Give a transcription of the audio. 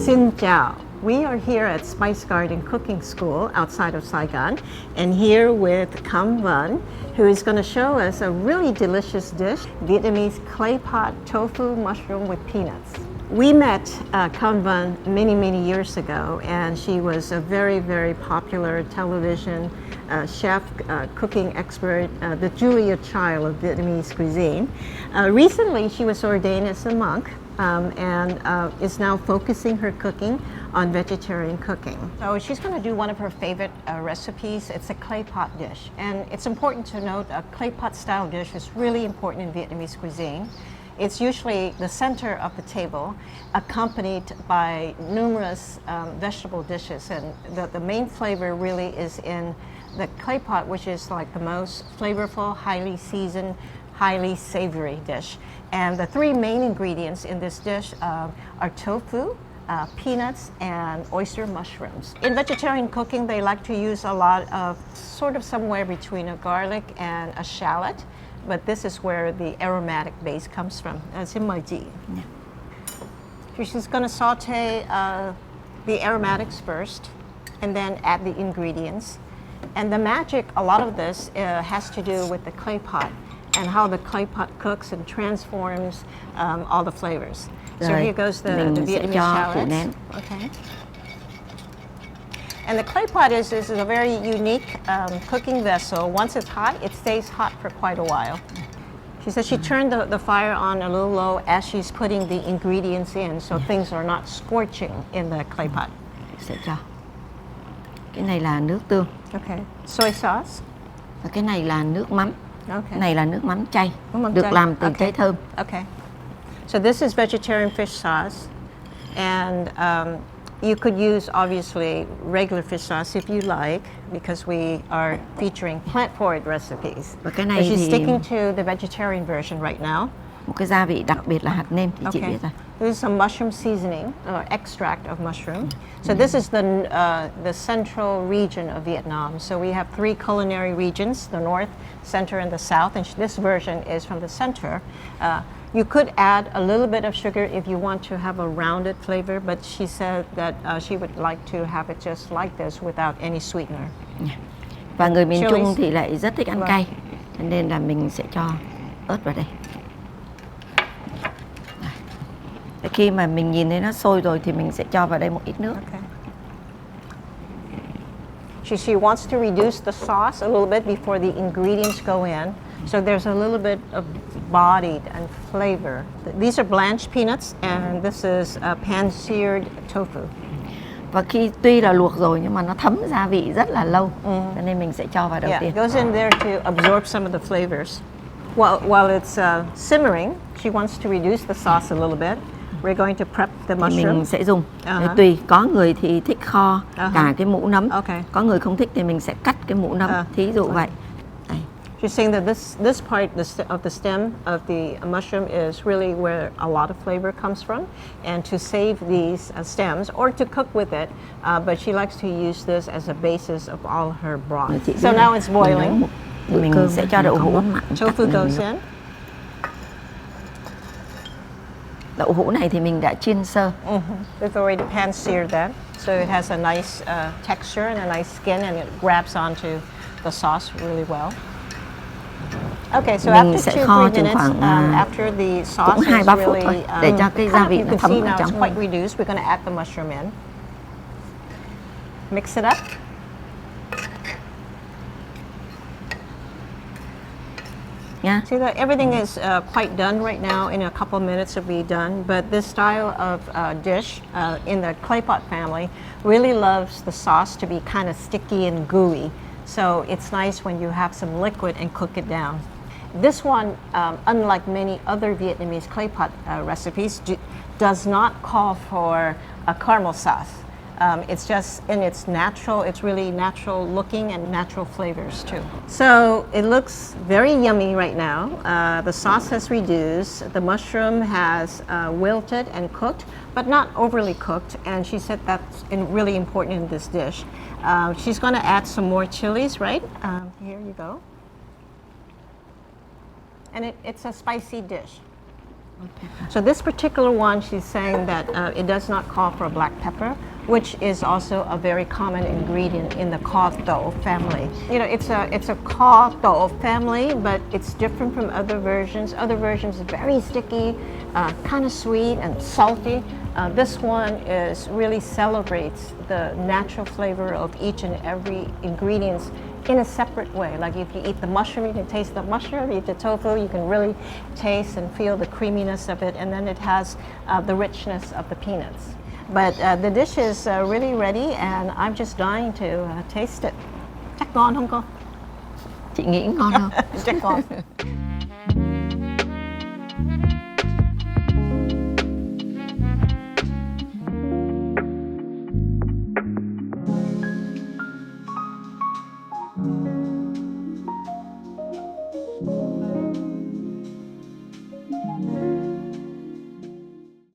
Xin chào. We are here at Spice Garden Cooking School outside of Saigon, and here with Cam Van, who is going to show us a really delicious dish, Vietnamese clay pot tofu mushroom with peanuts. We met Cam Van many years ago, and she was a very popular television chef, cooking expert, the Julia Child of Vietnamese cuisine. Recently, she was ordained as a monk and is now focusing her cooking on vegetarian cooking. So she's going to do one of her favorite recipes. It's a clay pot dish. And it's important to note a clay pot style dish is really important in Vietnamese cuisine. It's usually the center of the table, accompanied by numerous vegetable dishes. And the main flavor really is in the clay pot, which is like the most flavorful, highly seasoned, highly savory dish. And the three main ingredients in this dish are tofu, peanuts, and oyster mushrooms. In vegetarian cooking, they like to use a lot of sort of somewhere between a garlic and a shallot, but this is where the aromatic base comes from. Xin mời chị. She's going to saute the aromatics first and then add the ingredients. And the magic, a lot of this has to do with the clay pot and how the clay pot cooks and transforms all the flavors. So here goes the Vietnamese shallots. Okay. And the clay pot is a very unique cooking vessel. Once it's hot, it stays hot for quite a while. She says she turned the fire on a little low as she's putting the ingredients in, so things are not scorching in the clay pot. Sẽ cho. Cái này là nước tương. Okay. Soy sauce. Và cái này là nước mắm. Okay. Cái này là nước mắm chay. Được làm từ trái thơm. Okay. So this is vegetarian fish sauce, and you could use obviously regular fish sauce if you like, because we are featuring plant-forward recipes. Và cái này but she's thì sticking to the vegetarian version right now. Một cái gia vị đặc biệt là hạt nêm thì chị biết rồi. This is some mushroom seasoning or extract of mushroom. So this is the central region of Vietnam. So we have three culinary regions: the north, center, and the south. And this version is from the center. You could add a little bit of sugar if you want to have a rounded flavor, but she said that she would like to have it just like this without any sweetener. Và người miền Trung thì lại rất thích ăn cay, nên là mình sẽ cho ớt vào đây. Khi mà mình nhìn thấy nó sôi rồi thì mình sẽ cho vào đây một ít nước. Okay. She wants to reduce the sauce a little bit before the ingredients go in. So there's a little bit of body and flavor. These are blanched peanuts, and this is pan-seared tofu. Và khi tuy là luộc rồi nhưng mà nó thấm gia vị rất là lâu, cho nên mình sẽ cho vào đầu tiên. It goes in there to absorb some of the flavors. While it's simmering, she wants to reduce the sauce a little bit. We're going to prep the mushroom. Mình sẽ dùng. Tùy, có người thì thích kho cả cái mũ nấm. Okay. Có người không thích thì mình sẽ cắt cái mũ nấm. Thí dụ vậy. She's saying that this part of the stem of the mushroom is really where a lot of flavor comes from, and to save these stems or to cook with it, but she likes to use this as a basis of all her broth. So now it's boiling. Mình sẽ cho đậu hũ. Tofu goes in. Đậu hũ này thì mình đã chiên sơ. We've already pan-seared that, so it has a nice texture and a nice skin, and it grabs onto the sauce really well. Okay, so after 2-3 minutes, after the sauce is really you can see now it's quite reduced, we're going to add the mushroom in. Mix it up. Yeah. See that everything is quite done right now. In a couple of minutes it'll be done. But this style of dish in the clay pot family really loves the sauce to be kind of sticky and gooey. So it's nice when you have some liquid and cook it down. This one, unlike many other Vietnamese clay pot recipes, does not call for a caramel sauce. It's just in its natural, it's really natural looking and natural flavors too. So it looks very yummy right now. The sauce has reduced, the mushroom has wilted and cooked, but not overly cooked, and she said that's really important in this dish. She's going to add some more chilies, right? Here you go. And it's a spicy dish. So this particular one, she's saying that it does not call for black pepper, which is also a very common ingredient in the kho to family. You know, it's a kho to family, but it's different from other versions. Other versions are very sticky, kind of sweet and salty. This one really celebrates the natural flavor of each and every ingredients in a separate way. Like if you eat the mushroom, you can taste the mushroom. You eat the tofu, you can really taste and feel the creaminess of it, and then it has the richness of the peanuts. But the dish is really ready, and I'm just dying to taste it. Chắc ngon không cô? Chị nghĩ ngon không? Chắc ngon.